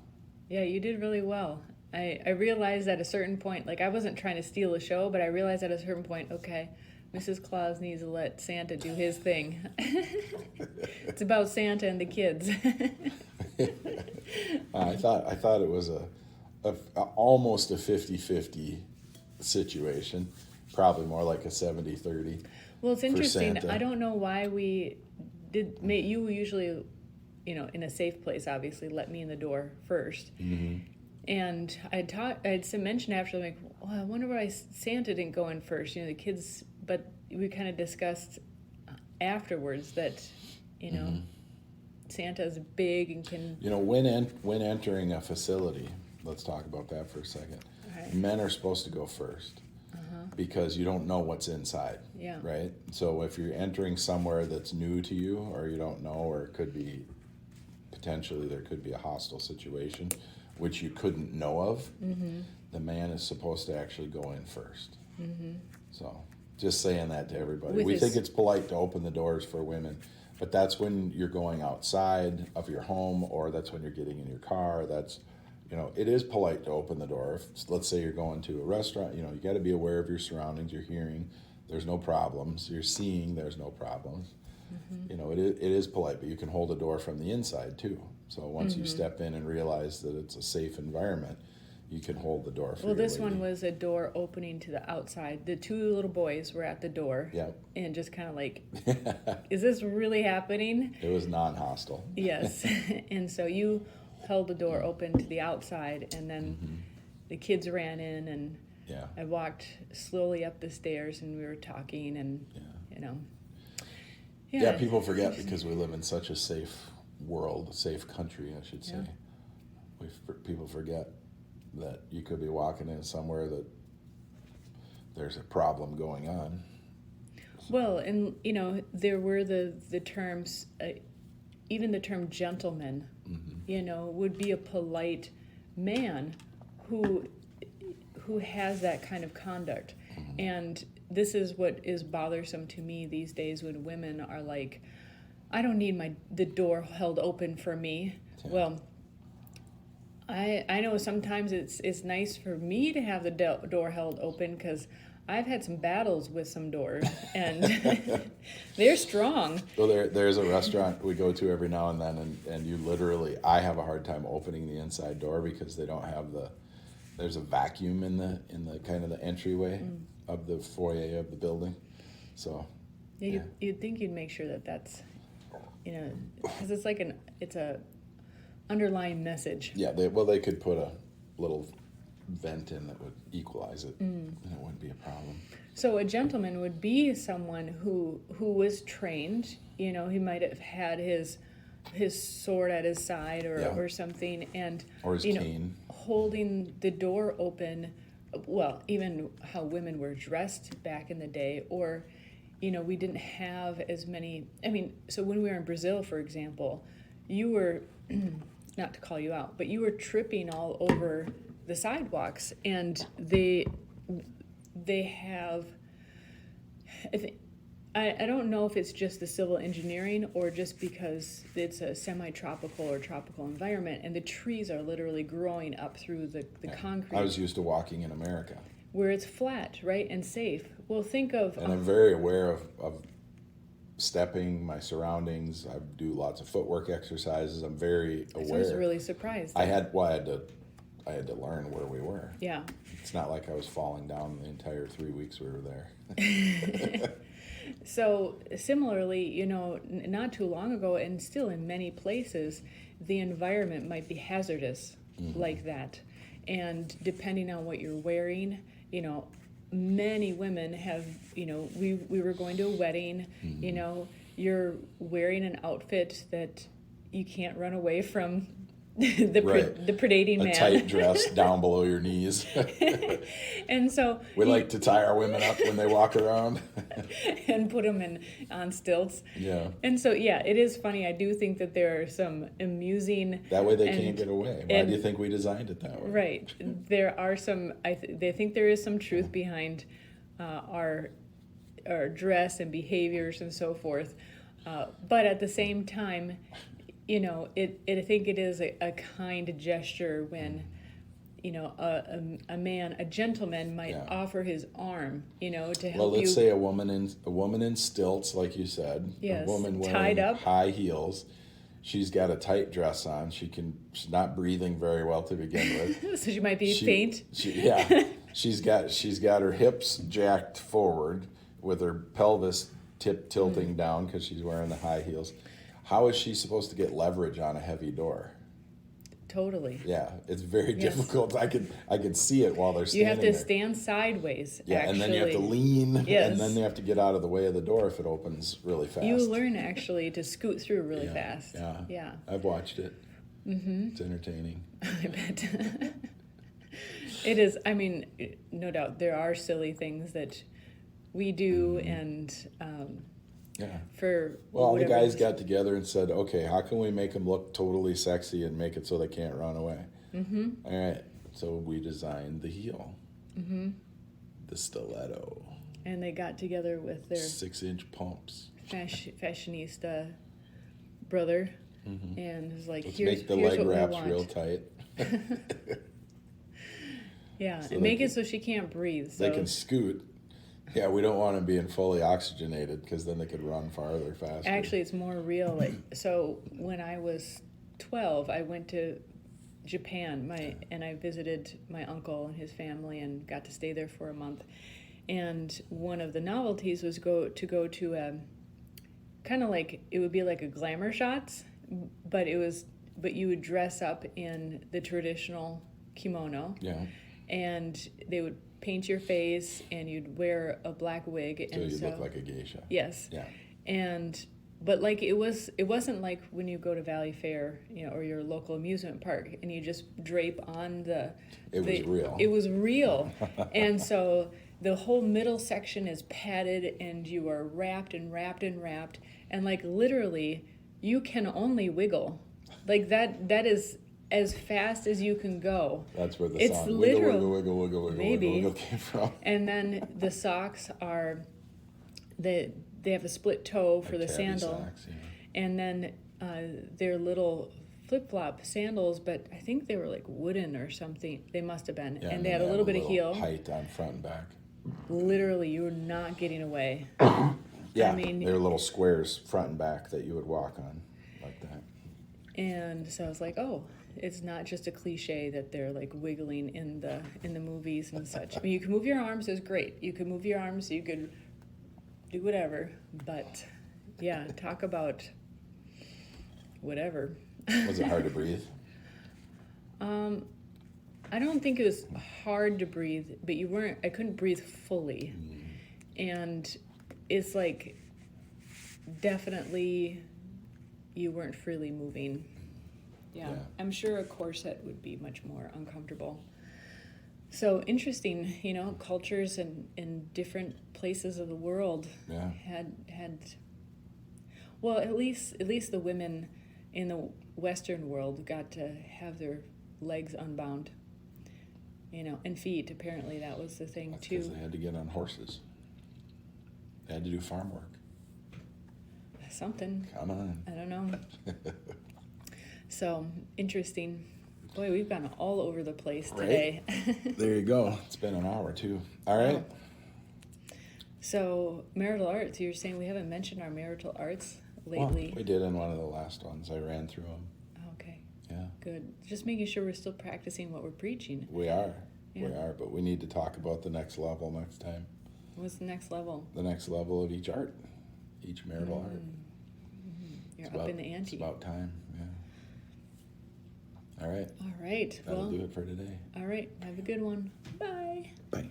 Yeah, you did really well. I realized at a certain point, like I wasn't trying to steal the show, but I realized at a certain point, okay, Mrs. Claus needs to let Santa do his thing. It's about Santa and the kids. I thought it was almost a 50-50 situation, probably more like a 70-30. Well, it's interesting. Santa. I don't know why we did. You usually, you know, in a safe place, obviously, let me in the door first. And I'd mentioned after, like, well, I wonder why Santa didn't go in first. The kids, but we kind of discussed afterwards that, Santa's big and can. When entering a facility, let's talk about that for a second. Right. Men are supposed to go first because you don't know what's inside. Yeah. Right? So if you're entering somewhere that's new to you, or you don't know, or it could be potentially there could be a hostile situation, which you couldn't know of, the man is supposed to actually go in first. So just saying that to everybody. We think it's polite to open the doors for women, but that's when you're going outside of your home, or that's when you're getting in your car. That's, it is polite to open the door. If, let's say you're going to a restaurant, you got to be aware of your surroundings. You're hearing, there's no problems. You're seeing, there's no problems. It is polite, but you can hold a door from the inside too. So once you step in and realize that it's a safe environment, you can hold the door for Well, your this lady. one was a door opening to the outside. The two little boys were at the door. Yep. And just kind of like, is this really happening? It was non-hostile. Yes. And so you held the door open to the outside, and then the kids ran in, and I walked slowly up the stairs, and we were talking, and, Yeah, people forget because we live in such a safe world, a safe country, I should say. People forget that you could be walking in somewhere that there's a problem going on. Well, and there were the terms, even the term gentleman, would be a polite man who has that kind of conduct. And this is what is bothersome to me these days, when women are like, I don't need the door held open for me. Yeah. Well, I know sometimes it's nice for me to have the door held open, because I've had some battles with some doors, and they're strong. Well, there's a restaurant we go to every now and then, and you literally, I have a hard time opening the inside door because they don't have there's a vacuum in the kind of the entryway of the foyer of the building. So you'd think you'd make sure that's, because it's like it's a underlying message. Yeah, they could put a little vent in that would equalize it, and it wouldn't be a problem. So a gentleman would be someone who was trained. He might have had his sword at his side or something, and or his cane, holding the door open. Well, even how women were dressed back in the day, or we didn't have as many. So when we were in Brazil, for example, you were not to call you out, but you were tripping all over the sidewalks, and they have, I don't know if it's just the civil engineering or just because it's a semi-tropical or tropical environment, and the trees are literally growing up through the concrete. I was used to walking in America, where it's flat, right, and safe. Well, think of... And I'm very aware of stepping, my surroundings. I do lots of footwork exercises. I'm very aware. I was really surprised. I had to learn where we were. Yeah. It's not like I was falling down the entire 3 weeks we were there. So similarly, not too long ago, and still in many places, the environment might be hazardous like that. And depending on what you're wearing, many women have, we were going to a wedding, you're wearing an outfit that you can't run away from the predating man. A tight dress down below your knees. And so we like to tie our women up when they walk around and put them on stilts. Yeah. And so it is funny. I do think that there are some amusing. That way they can't get away. Why do you think we designed it that way? Right. There are some. They think there is some truth behind our dress and behaviors and so forth. But at the same time, I think it is a kind gesture when, a gentleman might offer his arm, to help you. Well, let's say a woman in stilts, like you said. Yes, a woman wearing tied up. High heels. She's got a tight dress on. She's not breathing very well to begin with. So she might be faint. She's got her hips jacked forward with her pelvis tilting down because she's wearing the high heels. How is she supposed to get leverage on a heavy door? Totally. Yeah, it's very Yes. difficult. I could see it while they're You standing have to there. stand sideways. Yeah, actually. and then you have to lean, Yes. and then you have to get out of the way of the door if it opens really fast. You learn actually to scoot through really fast. Yeah. Yeah. I've watched it. Mm-hmm. It's entertaining. I bet. It is. I mean, no doubt there are silly things that we do, and Yeah. for Well, the whatever guys reason- got together and said, okay, how can we make them look totally sexy and make it so they can't run away? Mm-hmm. All right. So we designed the heel. Mm-hmm. The stiletto. and they got together with their 6-inch pumps. fashionista brother, and was like, Let's here's make the here's leg what we wraps want. real tight. Yeah, So and they make can- it so she can't breathe. So They can scoot. Yeah, we don't want them being fully oxygenated because then they could run farther, faster. actually, it's more real. Like, so when I was 12, I went to Japan. And I visited my uncle and his family and got to stay there for a month. And one of the novelties was go to a kind of like, it would be like a glamour shots, but you would dress up in the traditional kimono. Yeah. And they would paint your face, and you'd wear a black wig, So and you look like a geisha. yes, Yeah. but like it wasn't like when you go to Valley Fair, or your local amusement park, and you just drape on It was real. It was real, and so the whole middle section is padded, and you are wrapped and wrapped and wrapped, and like literally, you can only wiggle, like that is as fast as you can go. That's where the It's song literal. wiggle, wiggle, wiggle, wiggle, Maybe. wiggle, wiggle came from. And then the socks are, they have a split toe for the Tabby sandal, socks, yeah. and then they're little flip-flop sandals, but I think they were like wooden or something. They must have been. Yeah, and then they had a little bit of heel. height on front and back. Literally, you were not getting away. Yeah, mean- they were little squares front and back that you would walk on like that. And so I was like, oh, it's not just a cliche that they're like wiggling in the movies and such. I mean, you can move your arms, it's great. You can move your arms, you could do whatever. But yeah, talk about whatever. Was it hard to breathe? I don't think it was hard to breathe, but I couldn't breathe fully. And it's like, definitely you weren't freely moving. Yeah. I'm sure a corset would be much more uncomfortable. So interesting, cultures in different places of the world Yeah. had well, at least the women in the Western world got to have their legs unbound. And feet. Apparently that was the thing That's too. because they had to get on horses. They had to do farm work. Something. Come on. I don't know. So interesting. Boy, we've gone all over the place today. There you go. It's been an hour too. All right. So marital arts, you're saying we haven't mentioned our marital arts Well, lately. we did in one of the last ones. I ran through them. Okay, Yeah. good. Just making sure we're still practicing what we're preaching. We are. Yeah. We are. But we need to talk about the next level next time. What's the next level? The next level of each art. Each marital art. You're It's up about- in the It's ante. about time. Yeah. All right. All right. That'll Well, do it for today. all right. Have a good one. Bye. Bye.